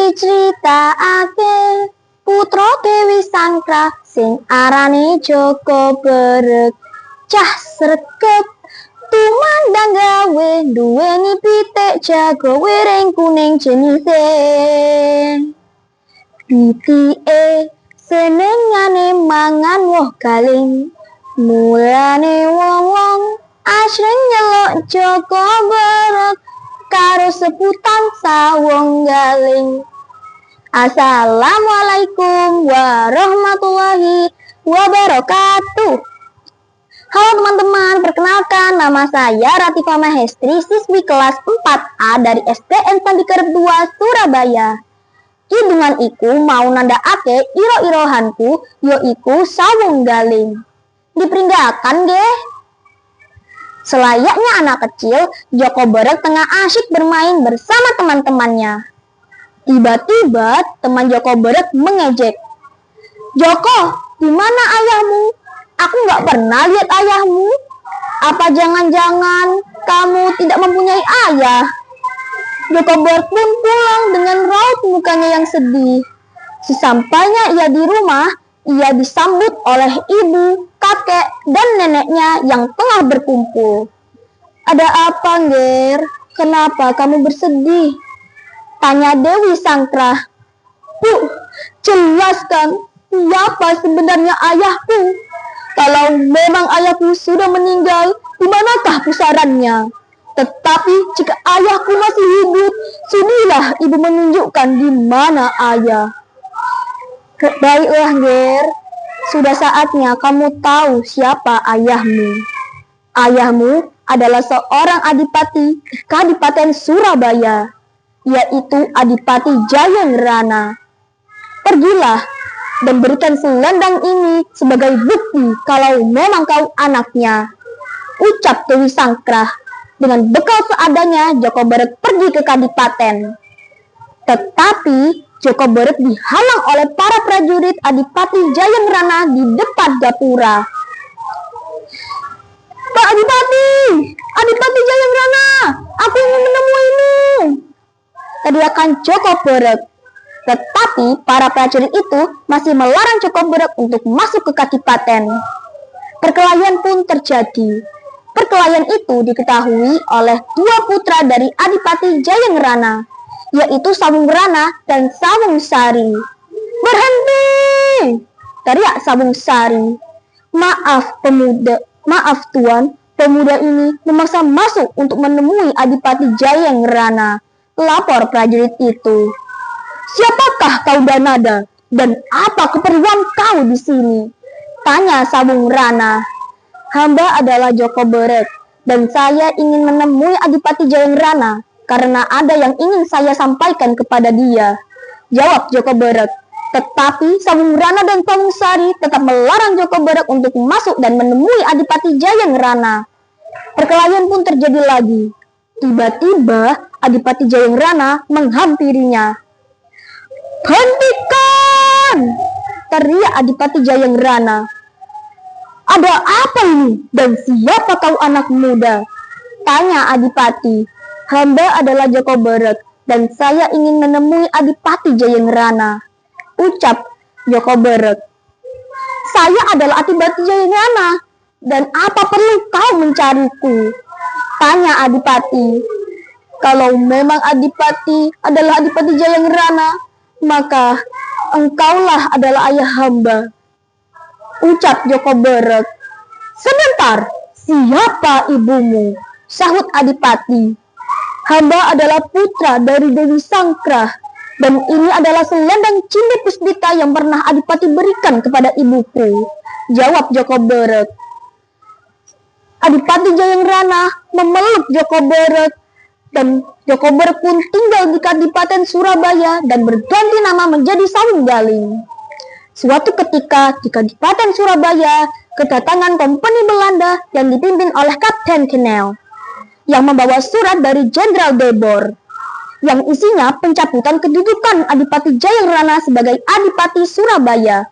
diceritakake putra Dewi Sangkra sing arane Joko Berek. Cah sregep tumandang gawe duweni pitik jago wiring kuning jenise. Pitike senengane mangan woh galing, mulane wong-wong asring nyeluk Joko Berek karo sebutan sawung galing. Assalamualaikum warahmatullahi wabarakatuh. Halo teman-teman, perkenalkan nama saya Ratifah Mahestri, siswi kelas 4A dari SDN Sandiker 2 Surabaya. Kidungan iku mau nandakake iro-irohanku yoiku sawung galing. Dipringgakan nggih. Selayaknya anak kecil, Joko Berek tengah asyik bermain bersama teman-temannya. Tiba-tiba teman Joko Berek mengejek. "Joko, di mana ayahmu? Aku nggak pernah lihat ayahmu. Apa jangan-jangan kamu tidak mempunyai ayah?" Joko Berek pun pulang dengan raut mukanya yang sedih. Sesampainya ia di rumah, ia disambut oleh ibu, kakek, dan neneknya yang tengah berkumpul. "Ada apa, Nger? Kenapa kamu bersedih?" tanya Dewi Sangkra. "Bu, jelaskan siapa sebenarnya ayahku. Kalau memang ayahku sudah meninggal, di manakah pusarannya? Tetapi jika ayahku masih hidup, sudilah ibu menunjukkan di mana ayah." "Baiklah, Nger. Sudah saatnya kamu tahu siapa ayahmu. Ayahmu adalah seorang adipati di Kadipaten Surabaya, yaitu Adipati Jayangrana. Pergilah dan berikan selendang ini sebagai bukti kalau memang kau anaknya," ucap Dewi Sangkra. Dengan bekal seadanya, Joko Berek pergi ke Kadipaten. Tetapi Joko Berek dihalang oleh para prajurit Adipati Jayangrana di depan gapura. "Pak Adipati! Adipati Jayangrana! Aku ingin menemuimu!" teriakan Joko Berek. Tetapi para prajurit itu masih melarang Joko Berek untuk masuk ke Kadipaten. Perkelahian pun terjadi. Perkelahian itu diketahui oleh dua putra dari Adipati Jayangrana, yaitu Sawung Rana dan Sawung Sari. "Berhenti!" teriak Sawung Sari. Maaf tuan, pemuda ini memaksa masuk untuk menemui Adipati Jayangrana," lapor prajurit itu. "Siapakah kau Danada, dan apa keperluan kau di sini?" tanya Sawung Rana. "Hamba adalah Joko Berek, dan saya ingin menemui Adipati Jayangrana karena ada yang ingin saya sampaikan kepada dia," jawab Joko Berek. Tetapi Sawung Rana dan Sawung Sari tetap melarang Joko Berek untuk masuk dan menemui Adipati Jayangrana. Perkelahian pun terjadi lagi. Tiba-tiba Adipati Jayangrana menghampirinya. "Hentikan!" teriak Adipati Jayangrana. "Ada apa ini? Dan siapa kau anak muda?" tanya Adipati. "Hamba adalah Joko Berek, dan saya ingin menemui Adipati Jayangrana," ucap Joko Berek. "Saya adalah Adipati Jayangrana, dan apa perlu kau mencariku?" tanya Adipati. "Kalau memang Adipati adalah Adipati Jayangrana, maka engkaulah adalah ayah hamba," ucap Joko Berek. "Sebentar, siapa ibumu?" sahut Adipati. "Hamba adalah putra dari Dewi Sangkra, dan ini adalah selendang Cindi Puspita yang pernah Adipati berikan kepada ibuku," jawab Joko Berek. Adipati Jayangrana memeluk Joko Berek, dan Joko Berek pun tinggal di Kadipaten Surabaya dan berganti nama menjadi Sawung Galing. Suatu ketika di Kadipaten Surabaya, kedatangan kompeni Belanda yang dipimpin oleh Kapten Knel yang membawa surat dari Jenderal de Boer yang isinya pencabutan kedudukan Adipati Jayangrana sebagai Adipati Surabaya.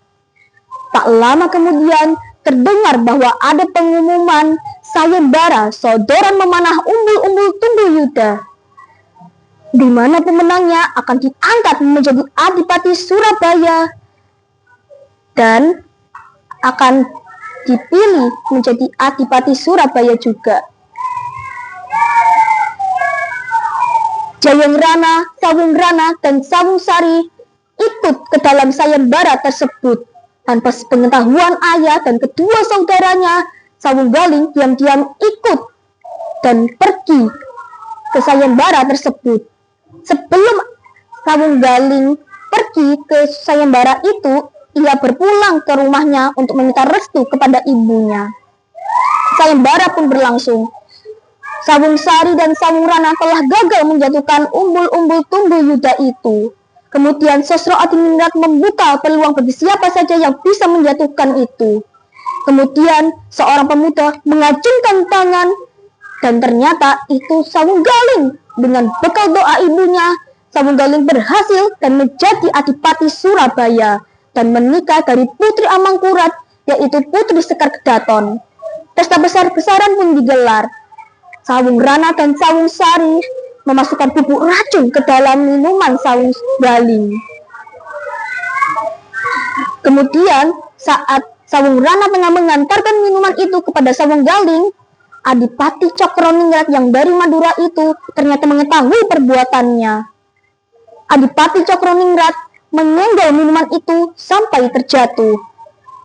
Tak lama kemudian terdengar bahwa ada pengumuman sayembara sodoran memanah umbul-umbul Tunggul Yuda. di mana pemenangnya akan diangkat menjadi Adipati Surabaya dan akan dipilih menjadi Adipati Surabaya juga. Jayangrana, Sawungrana, dan Sawungsari ikut ke dalam sayembara tersebut. Tanpa sepengetahuan ayah dan kedua saudaranya, Sawunggaling diam-diam ikut dan pergi ke sayembara tersebut. Sebelum Sawunggaling pergi ke sayembara itu, ia berpulang ke rumahnya untuk meminta restu kepada ibunya. Sayembara pun berlangsung. Sawungsari dan Sawungrana telah gagal menjatuhkan umbul-umbul tumbuh Yuda itu. Kemudian Sosro Adiningrat membuka peluang bagi siapa saja yang bisa menjatuhkan itu. Kemudian seorang pemuda mengacungkan tangan dan ternyata itu Sawunggaling. Dengan bekal doa ibunya, Sawunggaling berhasil dan menjadi Adipati Surabaya dan menikah dari Putri Amangkurat, yaitu Putri Sekar Kedaton. Pesta besar-besaran pun digelar. Sawungrana dan Sawungsari memasukkan bubuk racun ke dalam minuman Sawunggaling. Kemudian saat Sawungrana tengah mengantarkan minuman itu kepada Sawunggaling, Adipati Cokroningrat yang dari Madura itu ternyata mengetahui perbuatannya. Adipati Cokroningrat menyenggol minuman itu sampai terjatuh.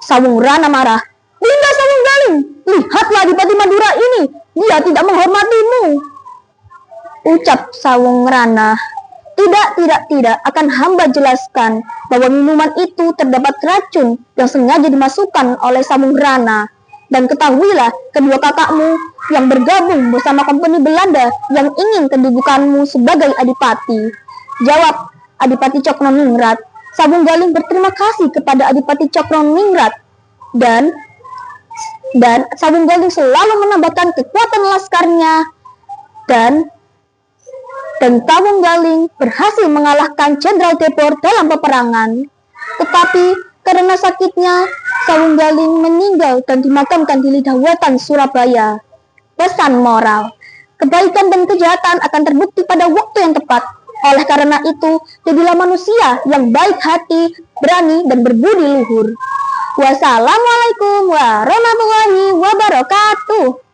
Sawungrana marah. "Dinda Sawunggaling, lihatlah Adipati Madura ini, dia tidak menghormatimu," ucap Sawungrana. Tidak, akan hamba jelaskan bahwa minuman itu terdapat racun yang sengaja dimasukkan oleh Sawungrana. Dan ketahuilah, kedua kakakmu yang bergabung bersama kompeni Belanda yang ingin kedudukanmu sebagai adipati, jawab Adipati Cokroningrat. Sawunggaling berterima kasih kepada Adipati Cokroningrat dan Sawunggaling selalu menambahkan kekuatan laskarnya dan Sawunggaling berhasil mengalahkan Jenderal Debor dalam peperangan. Tetapi karena sakitnya, Sawunggaling meninggal dan dimakamkan di Lidah Wetan, Surabaya. Pesan moral: kebaikan dan kejahatan akan terbukti pada waktu yang tepat. Oleh karena itu, jadilah manusia yang baik hati, berani, dan berbudi luhur. Wassalamualaikum warahmatullahi wabarakatuh.